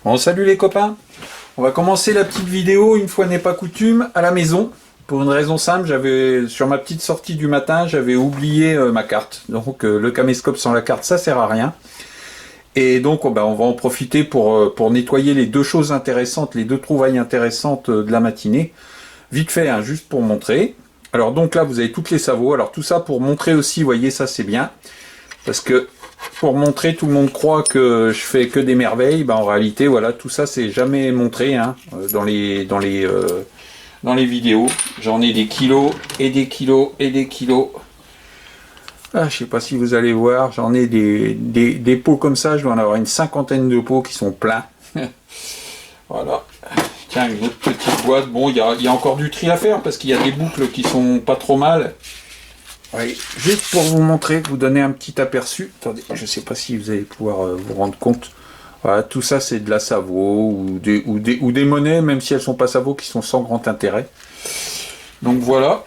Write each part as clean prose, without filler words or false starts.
Bon, salut les copains. On va commencer la petite vidéo, une fois n'est pas coutume, à la maison. Pour une raison simple, sur ma petite sortie du matin, j'avais oublié ma carte. Donc le caméscope sans la carte, ça sert à rien. Et donc on va en profiter pour nettoyer les deux choses intéressantes, les deux trouvailles intéressantes de la matinée. Vite fait, hein, juste pour montrer. Alors donc là, vous avez toutes les sabots. Alors tout ça pour montrer aussi, vous voyez, ça c'est bien. Parce que pour montrer, tout le monde croit que je fais que des merveilles. En réalité, voilà, tout ça c'est jamais montré hein, dans les vidéos. J'en ai des kilos et des kilos et des kilos. Ah, je sais pas si vous allez voir, j'en ai des pots comme ça. Je dois en avoir une cinquantaine de pots qui sont pleins. Voilà. Tiens, une autre petite boîte. Bon, il y a encore du tri à faire parce qu'il y a des boucles qui sont pas trop mal. Ouais, juste pour vous montrer, vous donner un petit aperçu. Attendez, je sais pas si vous allez pouvoir vous rendre compte. Voilà, tout ça c'est de la Savo ou des monnaies, même si elles sont pas Savo, qui sont sans grand intérêt. Donc voilà.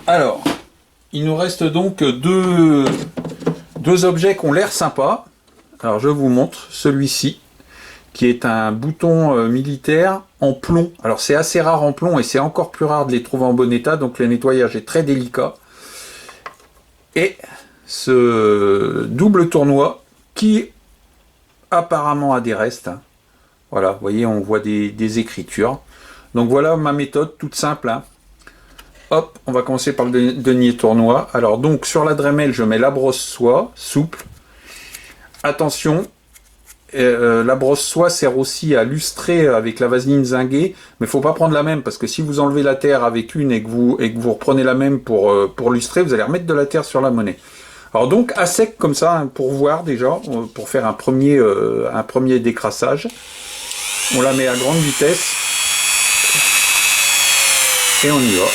Alors, il nous reste donc deux objets qui ont l'air sympas. Alors je vous montre celui-ci, qui est un bouton militaire en plomb. Alors c'est assez rare en plomb et c'est encore plus rare de les trouver en bon état, donc le nettoyage est très délicat. Et ce double tournois qui apparemment a des restes. Hein. Voilà, vous voyez, on voit des écritures. Donc voilà ma méthode toute simple. Hein. Hop, on va commencer par le denier tournois. Alors donc sur la Dremel, je mets la brosse soie souple. Attention, la brosse soie sert aussi à lustrer avec la vaseline zinguée, mais il faut pas prendre la même parce que si vous enlevez la terre avec une et que vous reprenez la même pour lustrer, vous allez remettre de la terre sur la monnaie. Alors donc à sec comme ça, hein, pour voir déjà, pour faire un premier décrassage, on la met à grande vitesse et on y va.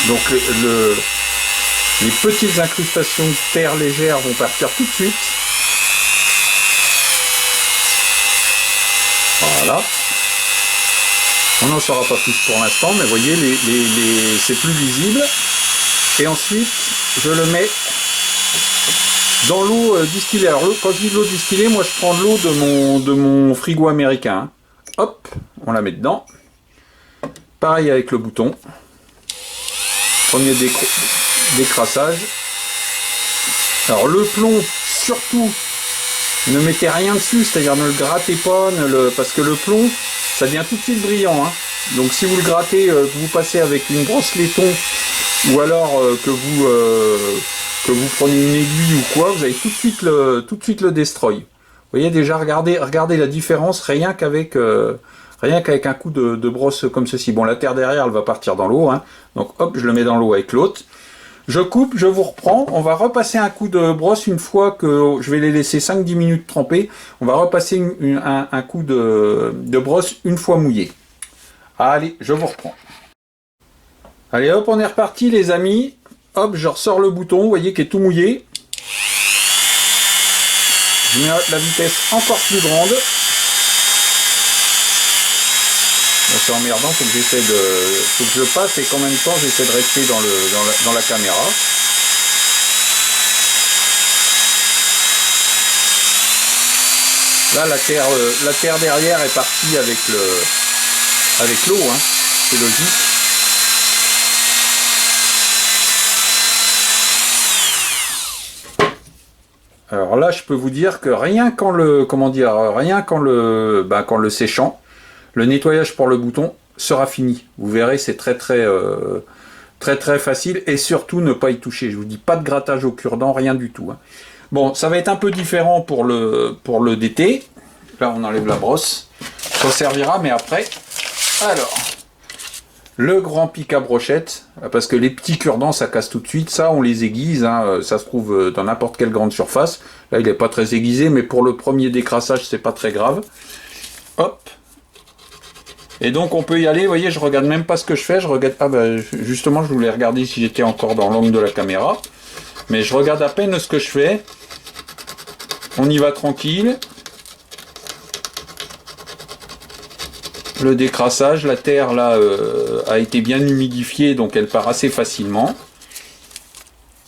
Donc les petites incrustations de terre légère vont partir tout de suite. Voilà. On n'en saura pas plus pour l'instant, mais vous voyez, c'est plus visible. Et ensuite, je le mets dans l'eau distillée. Alors, quand je dis de l'eau distillée, moi je prends de l'eau de mon frigo américain. Hop, on la met dedans. Pareil avec le bouton. Premier décrassage. Alors le plomb, surtout, ne mettez rien dessus, c'est-à-dire ne le grattez pas, parce que le plomb, ça devient tout de suite brillant. Hein. Donc si vous le grattez, que vous passez avec une brosse laiton, ou alors que vous prenez une aiguille ou quoi, vous allez tout de suite le destroy. Vous voyez déjà, regardez la différence rien qu'avec un coup de brosse comme ceci. Bon, la terre derrière, elle va partir dans l'eau. Hein. Donc hop, je le mets dans l'eau avec l'autre. Je coupe, je vous reprends. On va repasser un coup de brosse une fois que je vais les laisser 5-10 minutes tremper. On va repasser un coup de brosse une fois mouillé. Allez, je vous reprends. Allez hop, on est reparti les amis. Hop, je ressors le bouton, vous voyez, qui est tout mouillé. Je mets la vitesse encore plus grande. C'est emmerdant, faut que je passe et qu'en même temps j'essaie de rester dans la caméra. Là la terre derrière est partie avec l'eau, hein. C'est logique. Alors là je peux vous dire que rien qu'en le séchant, le nettoyage pour le bouton sera fini. Vous verrez, c'est très facile et surtout ne pas y toucher. Je vous dis pas de grattage au cure-dent, rien du tout. Hein. Bon, ça va être un peu différent pour le DT. Là, on enlève la brosse. Ça servira, mais après. Alors, le grand pic à brochette, parce que les petits cure-dents, ça casse tout de suite. Ça, on les aiguise. Hein. Ça se trouve dans n'importe quelle grande surface. Là, il n'est pas très aiguisé, mais pour le premier décrassage, c'est pas très grave. Hop. Et donc on peut y aller, vous voyez, je regarde même pas ce que je fais, justement je voulais regarder si j'étais encore dans l'angle de la caméra, mais je regarde à peine ce que je fais, on y va tranquille, le décrassage, la terre là a été bien humidifiée, donc elle part assez facilement,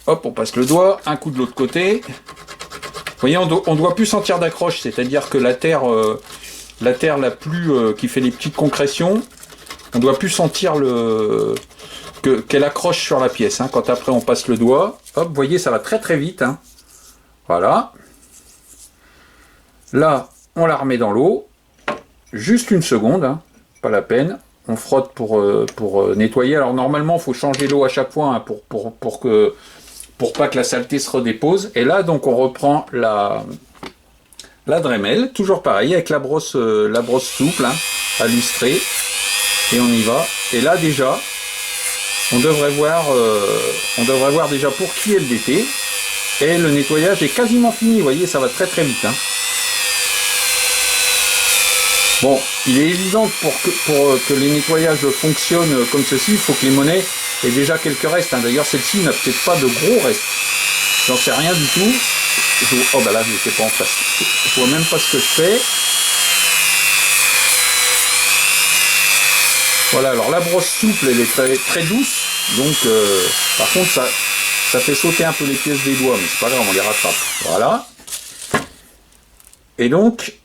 Hop, on passe le doigt, un coup de l'autre côté. Vous voyez, on doit plus sentir d'accroche, c'est-à-dire que la terre la plus qui fait les petites concrétions, on doit plus sentir qu'elle accroche sur la pièce. Hein. Quand après on passe le doigt, hop, vous voyez, ça va très très vite. Hein. Voilà. Là, on la remet dans l'eau. Juste une seconde, hein, pas la peine. On frotte pour nettoyer. Alors normalement, il faut changer l'eau à chaque fois hein, pour pas que la saleté se redépose. Et là, donc, on reprend la Dremel, toujours pareil, avec la brosse souple, hein, à lustrer. Et on y va. Et là, déjà, on devrait voir déjà pour qui est le DT. Et le nettoyage est quasiment fini. Vous voyez, ça va très très vite. Hein. Bon, il est évident que pour que les nettoyages fonctionnent comme ceci, il faut que les monnaies aient déjà quelques restes. Hein. D'ailleurs, celle-ci n'a peut-être pas de gros restes. J'en sais rien du tout. Oh bah là, je n'étais pas en face. Je vois même pas ce que je fais. Voilà, alors la brosse souple, elle est très, très douce. Donc, par contre, ça fait sauter un peu les pièces des doigts. Mais c'est pas grave, on les rattrape. Voilà. Et donc...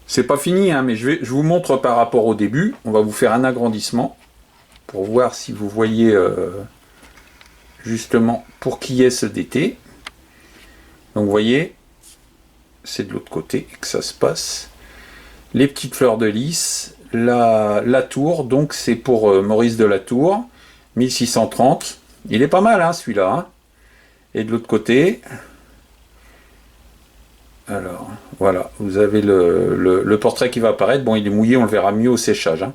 C'est pas fini, hein, mais je vous montre par rapport au début. On va vous faire un agrandissement pour voir si vous voyez justement pour qui est ce DT. Donc vous voyez, c'est de l'autre côté que ça se passe. Les petites fleurs de lys, la tour, donc c'est pour Maurice de la Tour, 1630. Il est pas mal hein, celui-là. Hein. Et de l'autre côté... Alors, voilà, vous avez le portrait qui va apparaître. Bon, il est mouillé, on le verra mieux au séchage. Hein.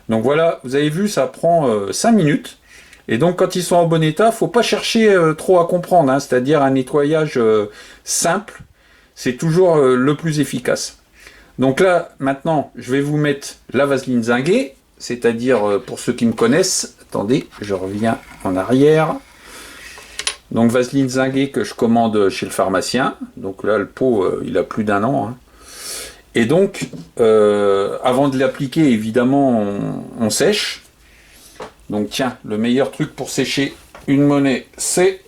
Donc voilà, vous avez vu, ça prend 5 minutes. Et donc, quand ils sont en bon état, faut pas chercher trop à comprendre. Hein, c'est-à-dire un nettoyage simple, c'est toujours le plus efficace. Donc là, maintenant, je vais vous mettre la vaseline zinguée. C'est-à-dire, pour ceux qui me connaissent, attendez, je reviens en arrière. Donc vaseline zinguée que je commande chez le pharmacien. Donc là le pot il a plus d'1 an. Hein. Et donc avant de l'appliquer évidemment on sèche. Donc tiens, le meilleur truc pour sécher une monnaie c'est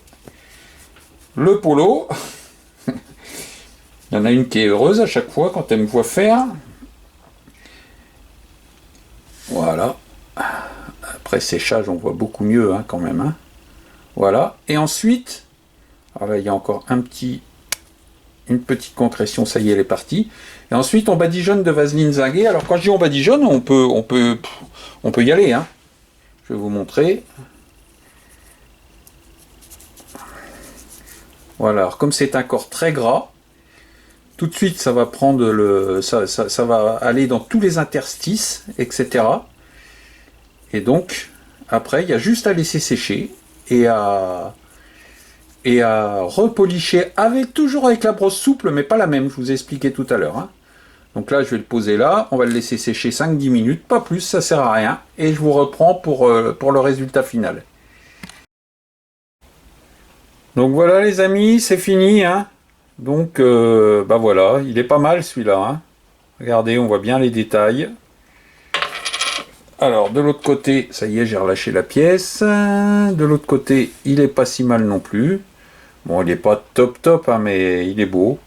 le polo. Il y en a une qui est heureuse à chaque fois quand elle me voit faire. Voilà. Après séchage on voit beaucoup mieux hein, quand même. Hein. Voilà. Et ensuite, alors là, il y a encore une petite concrétion, ça y est, elle est partie. Et ensuite, on badigeonne de vaseline zinguée. Alors, quand je dis on badigeonne, on peut y aller. Hein. Je vais vous montrer. Voilà. Alors, comme c'est un corps très gras, tout de suite, ça va prendre ça va aller dans tous les interstices, etc. Et donc, après, il y a juste à laisser sécher et à repolicher toujours avec la brosse souple, mais pas la même, je vous ai expliqué tout à l'heure. Hein. Donc là, je vais le poser là, on va le laisser sécher 5-10 minutes, pas plus, ça sert à rien, et je vous reprends pour le résultat final. Donc voilà les amis, c'est fini. Hein. Donc, bah voilà, il est pas mal celui-là. Hein. Regardez, on voit bien les détails. Alors, de l'autre côté, ça y est, j'ai relâché la pièce. De l'autre côté, il est pas si mal non plus. Bon, il n'est pas top, hein, mais il est beau.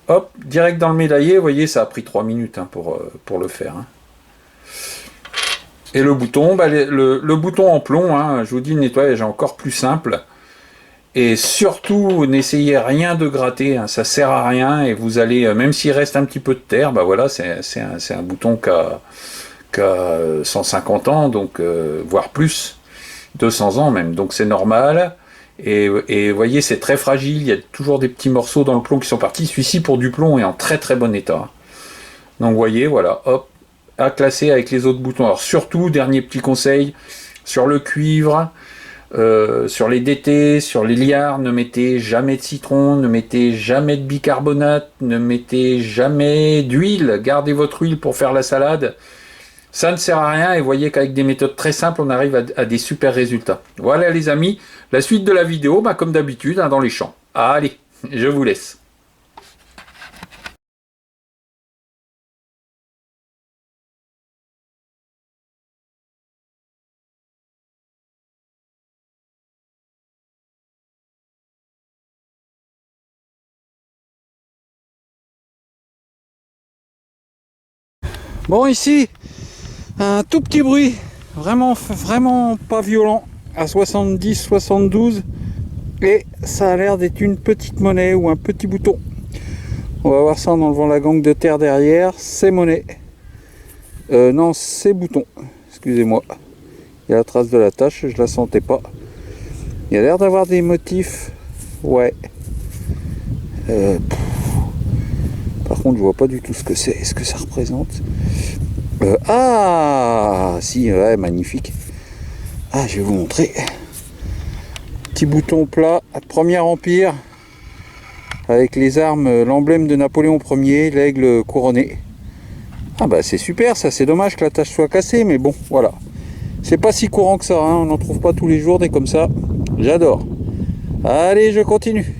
Hop, direct dans le médaillé, vous voyez, ça a pris 3 minutes hein, pour le faire. Hein. Et le bouton, bah, le bouton en plomb, hein, je vous dis, le nettoyage est encore plus simple. Et surtout, n'essayez rien de gratter, hein, ça sert à rien, et vous allez, même s'il reste un petit peu de terre, bah voilà, c'est un bouton qui a 150 ans, donc voire plus, 200 ans même, donc c'est normal. Et vous voyez, c'est très fragile, il y a toujours des petits morceaux dans le plomb qui sont partis. Celui-ci, pour du plomb, est en très très bon état. Donc vous voyez, voilà, hop, à classer avec les autres boutons. Alors surtout, dernier petit conseil, sur le cuivre, sur les DT, sur les liards, ne mettez jamais de citron, ne mettez jamais de bicarbonate, ne mettez jamais d'huile. Gardez votre huile pour faire la salade. Ça ne sert à rien et vous voyez qu'avec des méthodes très simples, on arrive à des super résultats. Voilà les amis, la suite de la vidéo, bah, comme d'habitude, hein, dans les champs. Allez, je vous laisse. Bon, ici, un tout petit bruit, vraiment pas violent, à 70-72, et ça a l'air d'être une petite monnaie ou un petit bouton. On va voir ça en enlevant la gangue de terre derrière. C'est monnaie. Non, c'est bouton. Excusez-moi. Il y a la trace de la tache, je la sentais pas. Il y a l'air d'avoir des motifs. Ouais. Par contre, je vois pas du tout ce que c'est. Est-ce que ça représente ah, si, ouais, magnifique. Ah, je vais vous montrer. Petit bouton plat, Premier Empire, avec les armes, l'emblème de Napoléon Ier, l'aigle couronné. Ah bah c'est super, ça. C'est dommage que la tache soit cassée, mais bon, voilà. C'est pas si courant que ça, hein. On n'en trouve pas tous les jours des comme ça. J'adore. Allez, je continue.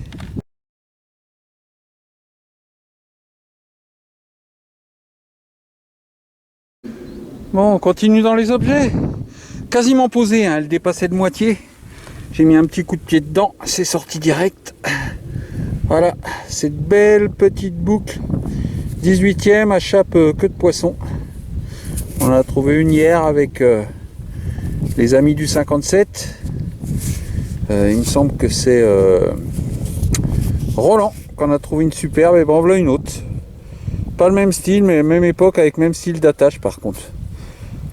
Bon, on continue dans les objets. Quasiment posé, hein, elle dépassait de moitié. J'ai mis un petit coup de pied dedans, c'est sorti direct. Voilà, cette belle petite boucle 18e à chape queue de poisson. On en a trouvé une hier avec les amis du 57. Il me semble que c'est Roland qu'on a trouvé une superbe, et bon voilà une autre. Pas le même style, mais même époque avec même style d'attache par contre.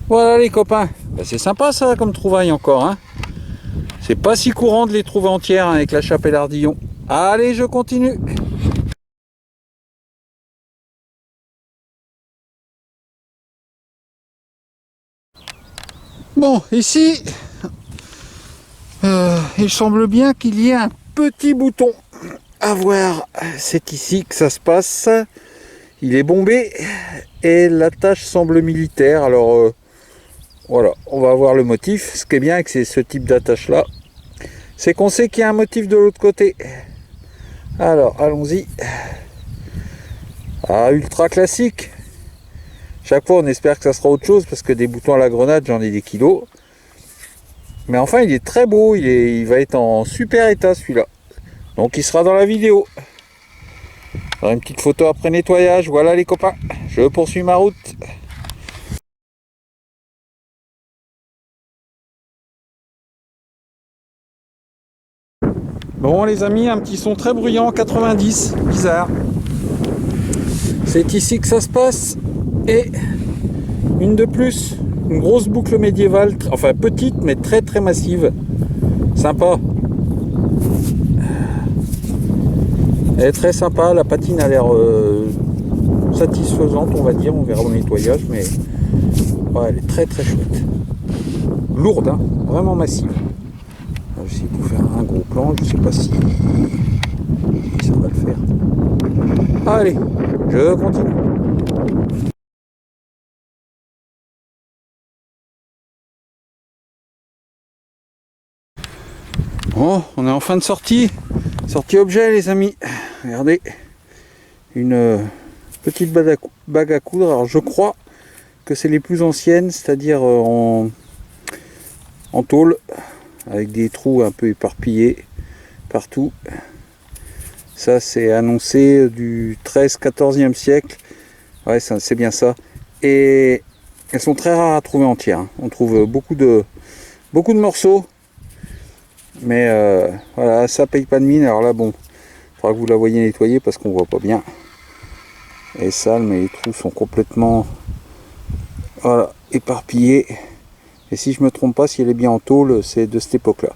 Voilà les copains, ben, c'est sympa ça comme trouvaille encore, hein. C'est pas si courant de les trouver entières, hein, avec la chape et l'ardillon. Allez, je continue. Bon, ici, il semble bien qu'il y ait un petit bouton. À voir, c'est ici que ça se passe. Il est bombé et la tache semble militaire. Alors, voilà, on va voir le motif. Ce qui est bien avec ce type d'attache là, c'est qu'on sait qu'il y a un motif de l'autre côté. Alors, allons-y. Ah, ultra classique. Chaque fois, on espère que ça sera autre chose, parce que des boutons à la grenade, j'en ai des kilos. Mais enfin, il est très beau. Il va être en super état, celui-là. Donc, il sera dans la vidéo. Une petite photo après nettoyage. Voilà, les copains. Je poursuis ma route. Bon les amis, un petit son très bruyant, 90, bizarre. C'est ici que ça se passe. Et une de plus, une grosse boucle médiévale, enfin petite mais très très massive. Sympa. Elle est très sympa, la patine a l'air satisfaisante on va dire, on verra au nettoyage, mais ouais, elle est très très chouette. Lourde, hein, vraiment massive. Je vais essayer de vous faire un gros plan, je sais pas si ça va le faire. Allez, je continue. Bon, on est en fin de sortie. Sortie objet les amis. Regardez. Une petite bague à coudre. Alors je crois que c'est les plus anciennes, c'est-à-dire en tôle, avec des trous un peu éparpillés partout. Ça c'est annoncé du 13-14e siècle. Ouais, c'est bien ça. Et elles sont très rares à trouver entières, hein. On trouve beaucoup de morceaux. Mais voilà, ça paye pas de mine. Alors là, bon, il faudra que vous la voyez nettoyer parce qu'on voit pas bien. Elle est sale, mais les trous sont complètement voilà, éparpillés. Et si je me trompe pas, si elle est bien en tôle, c'est de cette époque-là.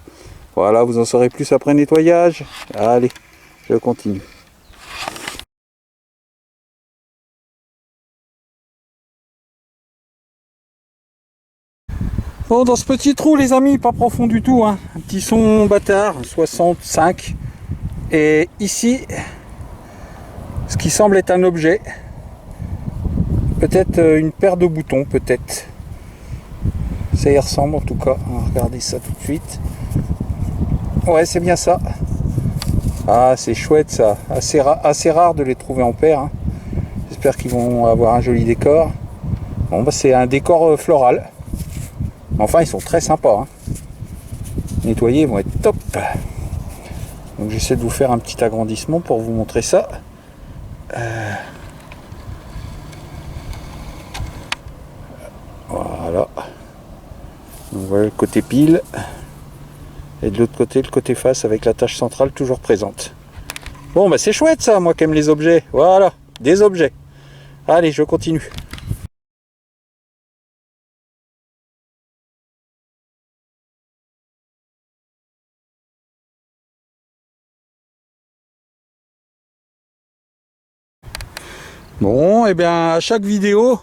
Voilà, vous en saurez plus après nettoyage. Allez, je continue. Bon, dans ce petit trou, les amis, pas profond du tout, hein. Un petit son bâtard, 65. Et ici, ce qui semble être un objet, peut-être une paire de boutons, peut-être. Ça y ressemble en tout cas. On va regarder ça tout de suite. Ouais, c'est bien ça. Ah, c'est chouette ça. Assez rare de les trouver en paire, hein. J'espère qu'ils vont avoir un joli décor. Bon, bah, c'est un décor floral. Enfin, ils sont très sympas, hein. Nettoyés, ils vont être top. Donc j'essaie de vous faire un petit agrandissement pour vous montrer ça. Voilà le côté pile. Et de l'autre côté, le côté face avec la tâche centrale toujours présente. Bon, bah c'est chouette ça, moi qui aime les objets. Voilà, des objets. Allez, je continue. Bon, et bien à chaque vidéo,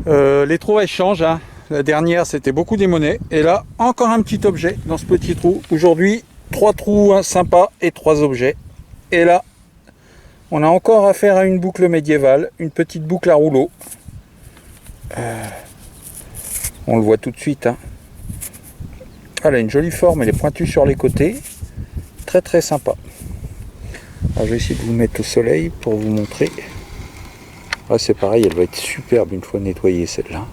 les trouvailles changent. Hein. La dernière, c'était beaucoup des monnaies. Et là, encore un petit objet dans ce petit trou. Aujourd'hui, 3 trous sympas et 3 objets. Et là, on a encore affaire à une boucle médiévale, une petite boucle à rouleau. On le voit tout de suite. Hein. Elle a une jolie forme, elle est pointue sur les côtés. Très très sympa. Alors, je vais essayer de vous mettre au soleil pour vous montrer. Ah, c'est pareil, elle va être superbe une fois nettoyée celle-là.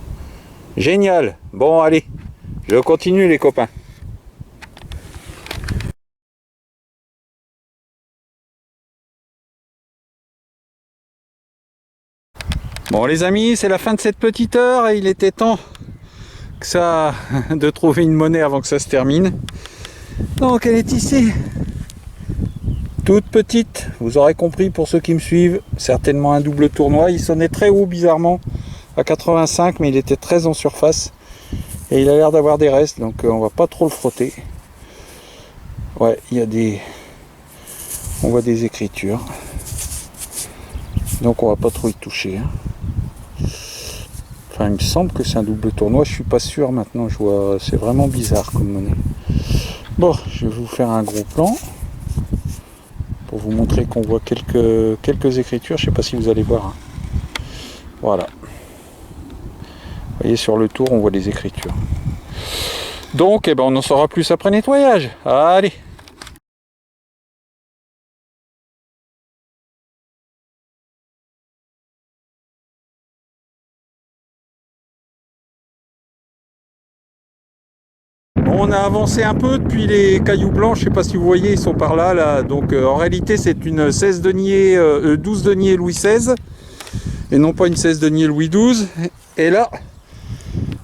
Génial. Bon, allez, je continue les copains. Bon les amis, c'est la fin de cette petite heure et il était temps que ça de trouver une monnaie avant que ça se termine. Donc elle est ici. Toute petite, vous aurez compris pour ceux qui me suivent, certainement un double tournoi. Il sonnait très haut bizarrement à 85, mais il était très en surface. Et il a l'air d'avoir des restes, donc on va pas trop le frotter. Ouais, il y a des... On voit des écritures. Donc on va pas trop y toucher. Enfin, il me semble que c'est un double tournoi, je suis pas sûr maintenant, je vois... C'est vraiment bizarre comme monnaie. Bon, je vais vous faire un gros plan. Pour vous montrer qu'on voit quelques écritures, je sais pas si vous allez voir. Hein. Voilà. Vous voyez sur le tour, on voit des écritures. Donc, eh ben, on en saura plus après nettoyage. Allez. On a avancé un peu depuis les cailloux blancs, je sais pas si vous voyez, ils sont par là, là. Donc en réalité c'est une 12 deniers Louis XVI et non pas une 16 deniers Louis XII. Et là,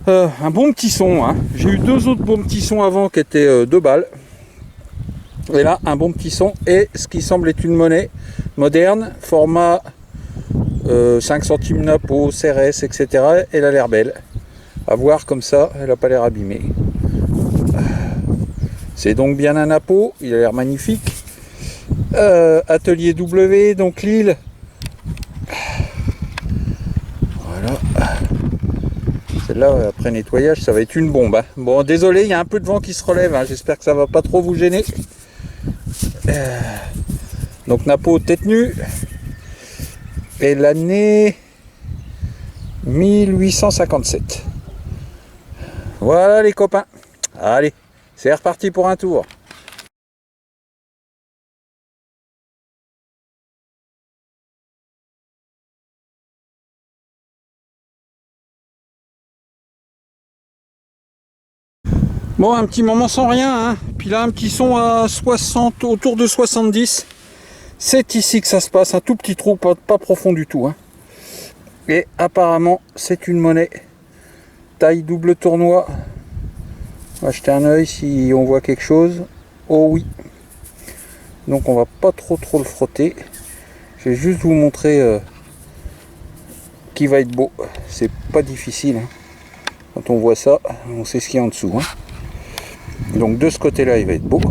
un bon petit son. Hein. J'ai eu 2 autres bons petits sons avant qui étaient 2 balles. Et là, un bon petit son et ce qui semble être une monnaie moderne, format 5 centimes napo, CRS, etc. Elle a l'air belle. À voir comme ça, elle n'a pas l'air abîmée. C'est donc bien un Napo, il a l'air magnifique. Atelier W, donc Lille. Voilà. Celle-là, après nettoyage, ça va être une bombe. Hein. Bon, désolé, il y a un peu de vent qui se relève. Hein. J'espère que ça va pas trop vous gêner. Donc Napo tête nue. Et l'année 1857. Voilà les copains. Allez. C'est reparti pour un tour. Bon, un petit moment sans rien, hein. Puis là, un petit son à 60, autour de 70. C'est ici que ça se passe, un tout petit trou, pas profond du tout. Hein. Et apparemment, c'est une monnaie. Taille double tournoi. On va jeter un œil si on voit quelque chose. Oh oui. Donc on va pas trop le frotter. Je vais juste vous montrer qui va être beau. C'est pas difficile. Hein. Quand on voit ça, on sait ce qu'il y a en dessous. Hein. Donc de ce côté-là, il va être beau.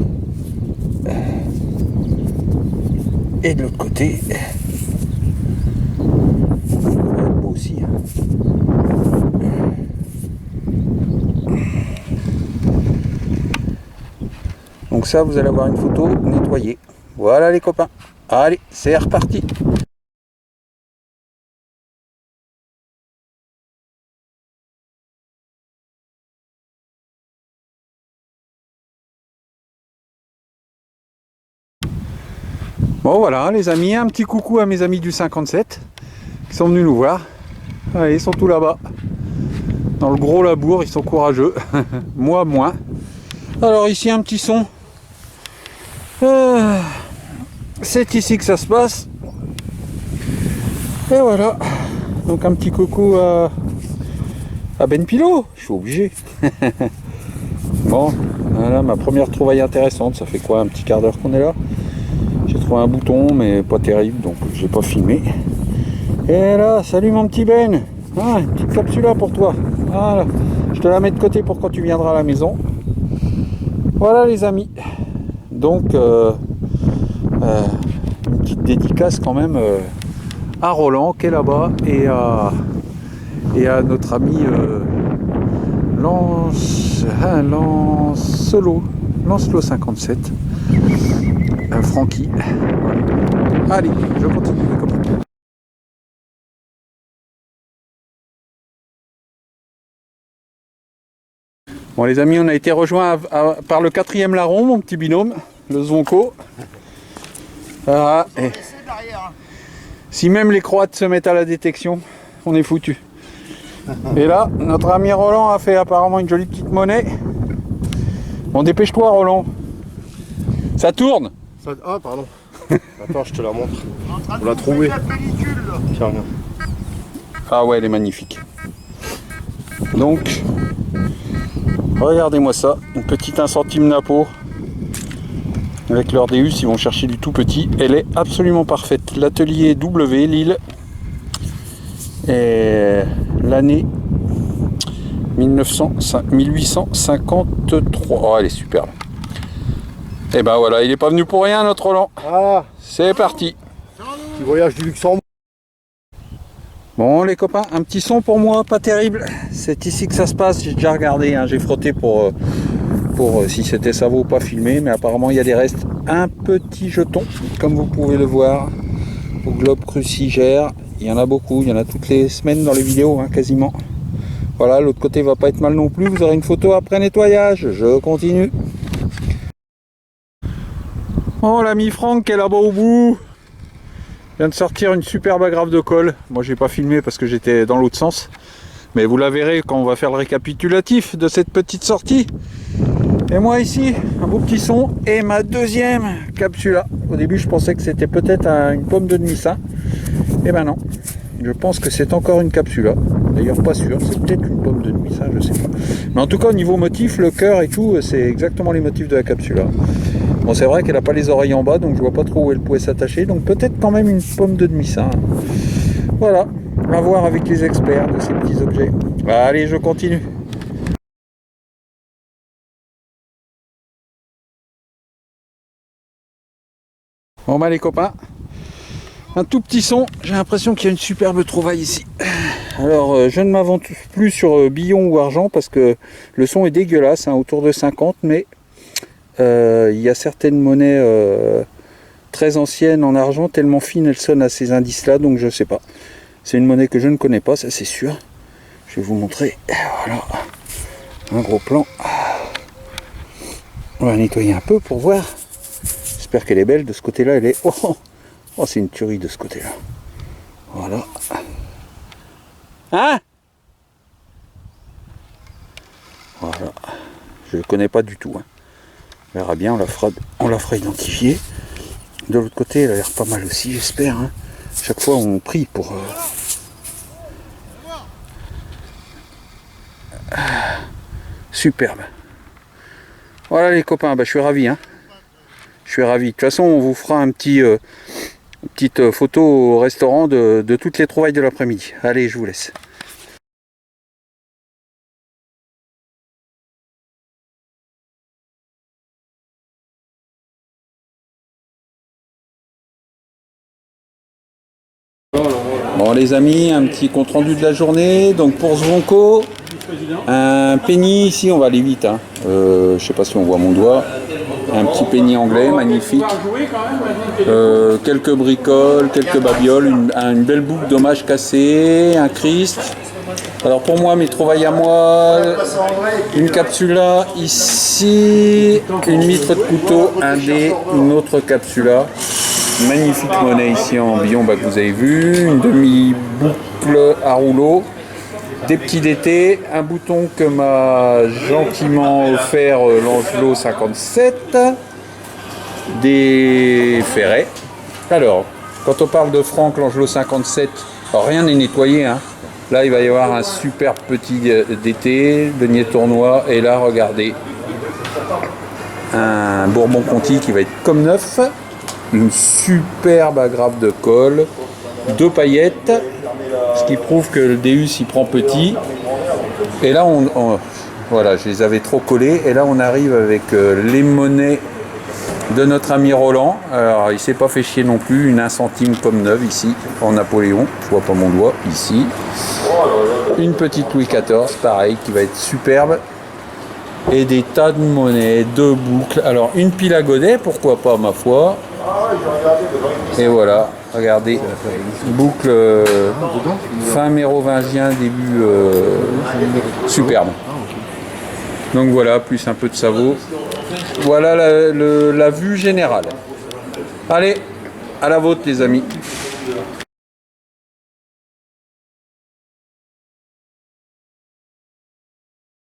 Et de l'autre côté, il va être beau aussi. Hein. Donc ça, vous allez avoir une photo nettoyée. Voilà les copains. Allez, c'est reparti. Bon voilà les amis, un petit coucou à mes amis du 57 qui sont venus nous voir. Allez, ils sont tous là-bas. Dans le gros labour, ils sont courageux. Moi moins. Alors ici un petit son. C'est ici que ça se passe. Et voilà. Donc un petit coucou Ah Ben Pilot, je suis obligé. Bon, voilà ma première trouvaille intéressante. Ça fait quoi, un petit quart d'heure qu'on est là? J'ai trouvé un bouton, mais pas terrible, donc j'ai pas filmé. Et là, salut mon petit Ben. Ah, une petite capsule pour toi. Voilà. Je te la mets de côté pour quand tu viendras à la maison. Voilà les amis. Donc, une petite dédicace quand même à Roland qui est là-bas et à notre ami Lancelot 57, Francky. Voilà. Allez, je continue les copains. Bon les amis, on a été rejoint par le 4e larron, mon petit binôme, le Zvonko. Voilà. Et si même les Croates se mettent à la détection, on est foutu. Et là, notre ami Roland a fait apparemment une jolie petite monnaie. Bon, dépêche-toi Roland. Ça tourne. Ah pardon. Attends, je te la montre. On l'a trouvé. Tiens, regarde. Ah ouais, elle est magnifique. Donc, regardez-moi ça. Une petite 1 centime Napo. Avec leur Deus, ils vont chercher du tout petit. Elle est absolument parfaite. L'atelier W, Lille. Et l'année 1853. Oh, elle est superbe. Et ben voilà, il est pas venu pour rien notre Roland. Ah, c'est parti. Petit voyage du Luxembourg. Bon les copains, un petit son pour moi, pas terrible. C'est ici que ça se passe, j'ai déjà regardé, hein. J'ai frotté pour si c'était ça vaut pas filmer, mais apparemment il y a des restes. Un petit jeton, comme vous pouvez le voir, au globe crucifère. Il y en a beaucoup, il y en a toutes les semaines dans les vidéos, hein, quasiment. Voilà, l'autre côté va pas être mal non plus, vous aurez une photo après nettoyage. Je continue. Oh l'ami Franck est là-bas au bout. Il vient de sortir une superbe agrafe de colle. Moi j'ai pas filmé parce que j'étais dans l'autre sens. Mais vous la verrez quand on va faire le récapitulatif de cette petite sortie. Et moi ici, un beau petit son et ma deuxième capsula. Au début je pensais que c'était peut-être une pomme de demi-saint. Et ben non, je pense que c'est encore une capsula. D'ailleurs pas sûr, c'est peut-être une pomme de demi-saint, je sais pas. Mais en tout cas au niveau motif, le cœur et tout, c'est exactement les motifs de la capsula. Bon c'est vrai qu'elle n'a pas les oreilles en bas, donc je vois pas trop où elle pouvait s'attacher. Donc peut-être quand même une pomme de demi-saint. Voilà, à voir avec les experts de ces petits objets. Allez, je continue. Bon bah les copains, un tout petit son, j'ai l'impression qu'il y a une superbe trouvaille ici. Alors je ne m'aventure plus sur billon ou argent parce que le son est dégueulasse, hein, autour de 50, mais il y a certaines monnaies très anciennes en argent, tellement fines elles sonnent à ces indices là, donc je sais pas. C'est une monnaie que je ne connais pas, ça c'est sûr. Je vais vous montrer, voilà, un gros plan. On va nettoyer un peu pour voir. J'espère qu'elle est belle, de ce côté là elle est... Oh, c'est une tuerie de ce côté là. Voilà. Hein? Voilà. Je ne connais pas du tout. Hein. On verra bien, on la fera identifier. De l'autre côté, elle a l'air pas mal aussi, j'espère. Hein. Chaque fois, on prie pour... Superbe. Voilà les copains, bah, je suis ravi. Hein. Je suis ravi. De toute façon, on vous fera un petit... petite photo au restaurant de toutes les trouvailles de l'après-midi. Allez, je vous laisse. Bon les amis, un petit compte rendu de la journée. Donc pour Zvonko, un penny ici, on va aller vite. Hein. Je sais pas si on voit mon doigt. Un petit penny anglais, magnifique. Quelques bricoles, quelques babioles, une belle boucle d'hommage cassée, un Christ. Alors pour moi, mes trouvailles à moi, une capsula ici, une mitre de couteau, un dé, une autre capsula. Magnifique monnaie ici en billon que vous avez vu, une demi-boucle à rouleau, des petits DT, un bouton que m'a gentiment offert Lancelot 57, des ferrets. Alors, quand on parle de Franck Lancelot 57, alors rien n'est nettoyé, hein. Là, il va y avoir un super petit d'été, denier tournoi. Et là, regardez, un Bourbon-Conti qui va être comme neuf. Une superbe agrafe de colle, 2 paillettes, ce qui prouve que le Deus il prend petit. Et là, voilà, je les avais trop collés. Et là, on arrive avec les monnaies de notre ami Roland. Alors, il s'est pas fait chier non plus. Une 1 centime comme neuve ici, en Napoléon. Je vois pas mon doigt ici. Une petite Louis XIV, pareil, qui va être superbe. Et des tas de monnaies, 2 boucles. Alors, une pile à godets, pourquoi pas, ma foi. Et voilà, regardez, boucle fin mérovingien, début superbe. Donc voilà, plus un peu de sabot. Voilà la vue générale. Allez, à la vôtre les amis.